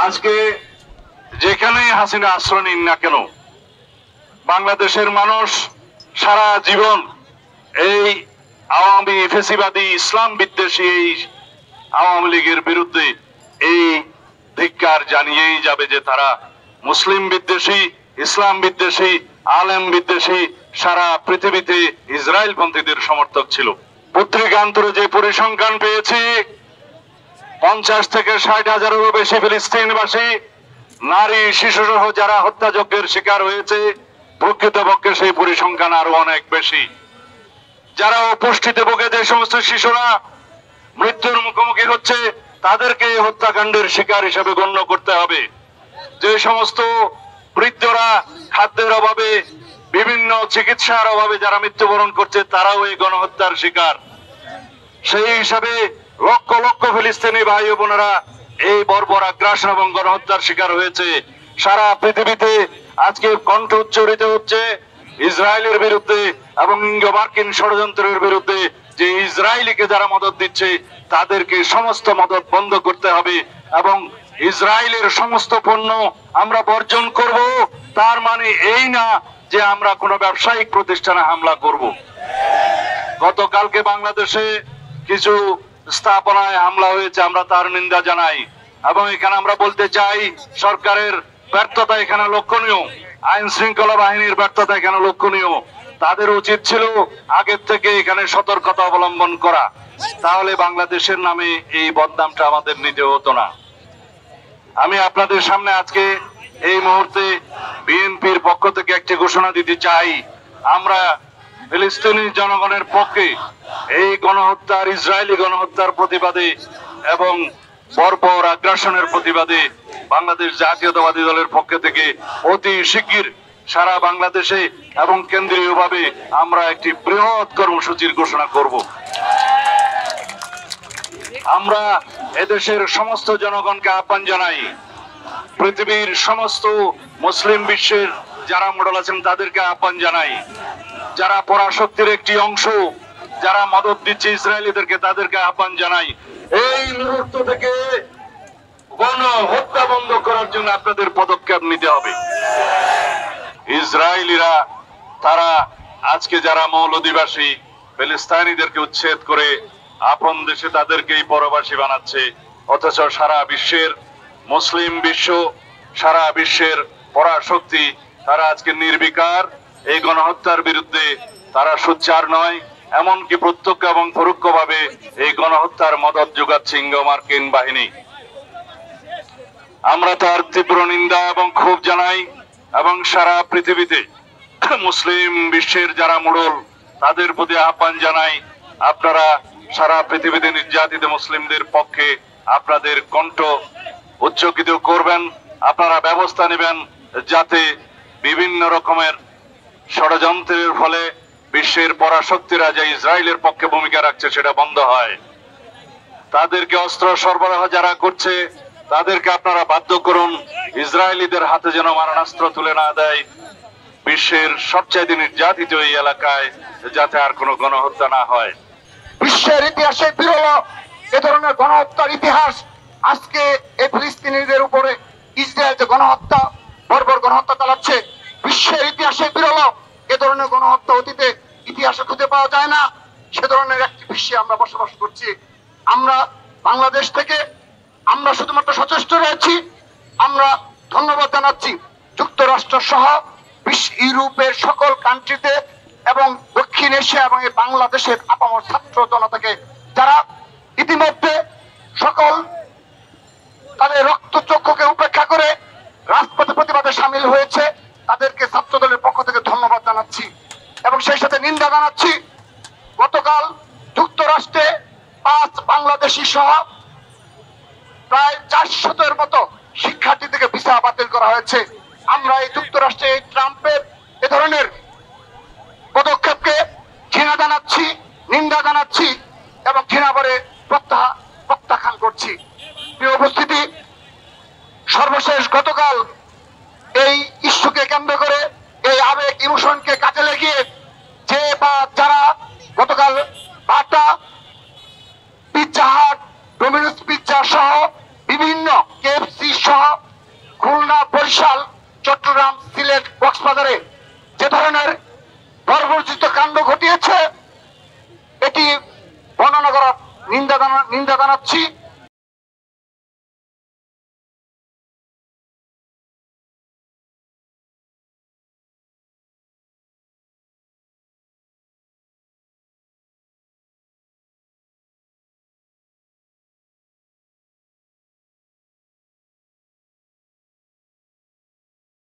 আজকে যেখানেই হাসিনা আশ্রয় নিন না কেন, বাংলাদেশের মানুষ সারা জীবন এই আওয়ামী ফেসিবাদী ইসলাম বিদ্বেষী এই আওয়ামী লীগের বিরুদ্ধে এই ধিক্কার জানিয়েই যাবে যে তারা মুসলিম বিদ্বেষী, ইসলাম বিদ্বেষী, আলেম বিদ্বেষী, সারা পৃথিবীতে ইসরায়েল পন্থীদের সমর্থক ছিল। পত্রিকান্তরে যে পরিসংখ্যান পেয়েছি, 50 থেকে 60 হাজারেরও বেশি ফিলিস্তিনবাসী নারী শিশু সহ যারা হত্যাযজ্ঞের শিকার হয়েছে, প্রকৃতপক্ষে সেই পরিসংখ্যান আরো অনেক বেশি। যারা অপুষ্টিতে ভোগে, যে সমস্ত শিশুরা মৃত্যুর মুখোমুখি হচ্ছে, তাদেরকে হত্যাকাণ্ডের শিকার হিসেবে গণ্য করতে হবে। যে সমস্ত বৃদ্ধরা খাদ্যের অভাবে, বিভিন্ন চিকিৎসার অভাবে যারা মৃত্যুবরণ করছে, তারাও এই গণহত্যার শিকার। সেই হিসাবে লক্ষ লক্ষ ফিলিস্তিনি ভাই ও বোনেরা এই বর্বর আগ্রাসন এবং গণহত্যার শিকার হয়েছে। সারা পৃথিবীতে আজকে কণ্ঠ উচ্চারিত হচ্ছে ইসরায়েলের বিরুদ্ধে এবং ইঙ্গো মার্কিন ষড়যন্ত্রের বিরুদ্ধে, যে ইসরায়েলিকে যারা মদত দিচ্ছে তাদেরকে সমস্ত মদত বন্ধ করতে হবে এবং ইসরায়েলের সমস্ত পণ্য আমরা বর্জন করব। তার মানে এই না যে আমরা কোনো ব্যবসায়িক প্রতিষ্ঠানে হামলা করব। গতকালকে বাংলাদেশে কিছু স্থাপনায় হামলা হয়েছে, আমরা তার নিন্দা জানাই এবং এখানে আমরা বলতে চাই সরকারের ব্যর্থতা এখানে লক্ষণীয়, আইন শৃঙ্খলা বাহিনীর ব্যর্থতা এখানে লক্ষণীয়। তাদের উচিত ছিল আগের থেকে এখানে সতর্কতা অবলম্বন করা, তাহলে বাংলাদেশের নামে এই বদনামটা আমাদের নিতে হতো না। আমি আপনাদের সামনে আজকে এই মুহূর্তে বিএনপির পক্ষ থেকে একটি ঘোষণা দিতে চাই, আমরা ফিলিস্তিনি জনগণের পক্ষে এই গণহত্যার, ইসরায়েলি গণহত্যার প্রতিবাদে এবং বর্বর আগ্রাসনের প্রতিবাদে বাংলাদেশ জাতীয়তাবাদী দলের পক্ষ থেকে অতি শিগগির সারা বাংলাদেশে এবং কেন্দ্রীয়ভাবে আমরা একটি বৃহৎ কর্মসূচির ঘোষণা করব। আমরা এদেশের সমস্ত জনগণকে আহ্বান জানাই, পৃথিবীর সমস্ত মুসলিম বিশ্বের যারা মডেল আছেন তাদেরকে আহ্বান জানাই, যারা পরাশক্তির একটি অংশ, যারা মদত দিচ্ছে ইসরায়েলিদেরকে, তাদেরকে আহ্বান জানাই, এই মুহূর্ত থেকে গণহত্যা বন্ধ করার জন্য আপনাদের পদক্ষেপ নিতে হবে। ইসরায়েলিরা তারা আজকে যারা মৌল অধিবাসী ফিলিস্তিনিদেরকে উচ্ছেদ করে আপন দেশে তাদেরকেই পরবাসী বানাচ্ছে, অথচ সারা বিশ্বের মুসলিম বিশ্ব, সারা বিশ্বের পরাশক্তি তারা আজকে নির্বিকার এই গণহত্যার বিরুদ্ধে, তারা সোচ্চার নয়, এমনকি প্রত্যক্ষ এবং পরোক্ষভাবে এই গণহত্যার মদত যোগাচ্ছে ইঙ্গো মার্কিন বাহিনী। আমরা তার তীব্র নিন্দা এবং ক্ষোভ জানাই এবং সারা পৃথিবীতে মুসলিম বিশ্বের যারা মোড়ল তাদের প্রতি আহ্বান জানাই, আপনারা সারা পৃথিবীতে নির্যাতিত মুসলিমদের পক্ষে আপনাদের কণ্ঠ উচ্চকিত করবেন, আপনারা ব্যবস্থা নেবেন যাতে বিভিন্ন রকমের ষড়যন্ত্রের ফলে বিশ্বের পরাশক্তিরা যে ইসরায়েলের পক্ষে ভূমিকা রাখছে সেটা বন্ধ হয়। তাদেরকে অস্ত্র সরবরাহ যারা করছে তাদেরকে আপনারা বাধ্য করুন ইসরায়েলিদের হাতে যেন মারণাস্ত্র তুলে না দেয়, বিশ্বের সবচাইতে নির্যাতিত এই এলাকায় যাতে আর কোনো গণহত্যা না হয়। বিশ্বের ইতিহাসে বিরল এ ধরনের গণহত্যার ইতিহাস। আজকে এই ফিলিস্তিনিদের উপরে ইসরায়েল যে গণহত্যা, বর্বর গণহত্যা চালাচ্ছে, বিশ্বের ইতিহাসে বিরল এ ধরনের গণহত্যা অতীতে ইতিহাসে খুঁজে পাওয়া যায় না। সে ধরনের একটি বিশ্বে আমরা বসবাস করছি। আমরা বাংলাদেশ থেকে আমরা শুধুমাত্র সচেষ্ট রয়েছি। আমরা ধন্যবাদ জানাচ্ছি যুক্তরাষ্ট্র সহ ইউরোপের সকল কান্ট্রিতে এবং দক্ষিণ এশিয়া এবং এই বাংলাদেশের আপামর ছাত্র জনতাকে, যারা ইতিমধ্যে সকল তাদের রক্তচক্ষুকে উপেক্ষা করে রাজপথে প্রতিবাদে সামিল হয়েছে, তাদেরকে ছাত্র দলের পক্ষ থেকে ধন্যবাদ জানাচ্ছি এবং সেই সাথে নিন্দা জানাচ্ছি। গতকাল যুক্তরাষ্ট্রে 5 বাংলাদেশি সহ প্রায় 400-এর মতো শিক্ষার্থীদেরকে ভিসা বাতিল করা হয়েছে। আমরা এই যুক্তরাষ্ট্রে এই ট্রাম্পের এ ধরনের পদক্ষেপকে ঘৃণা জানাচ্ছি, নিন্দা জানাচ্ছি এবং ঘৃণা করে প্রত্যাখ্যান করছি। প্রিয় উপস্থিতি, সর্বশেষ গতকাল এই ইস্যুকে কেন্দ্র করে, এই আবেগ ইমোশনকে কাজে লাগিয়ে যে বা যারা গতকাল বাটা, পিৎজা হাট, ডোমিনোস পিৎজা সহ বিভিন্ন KFC সহ খুলনা, বরিশাল, চট্টগ্রাম, সিলেট, কক্সবাজারে যে ধরনের বর্বরচিত কাণ্ড ঘটিয়েছে এটি বর্ণনা করার নিন্দা জানাচ্ছি।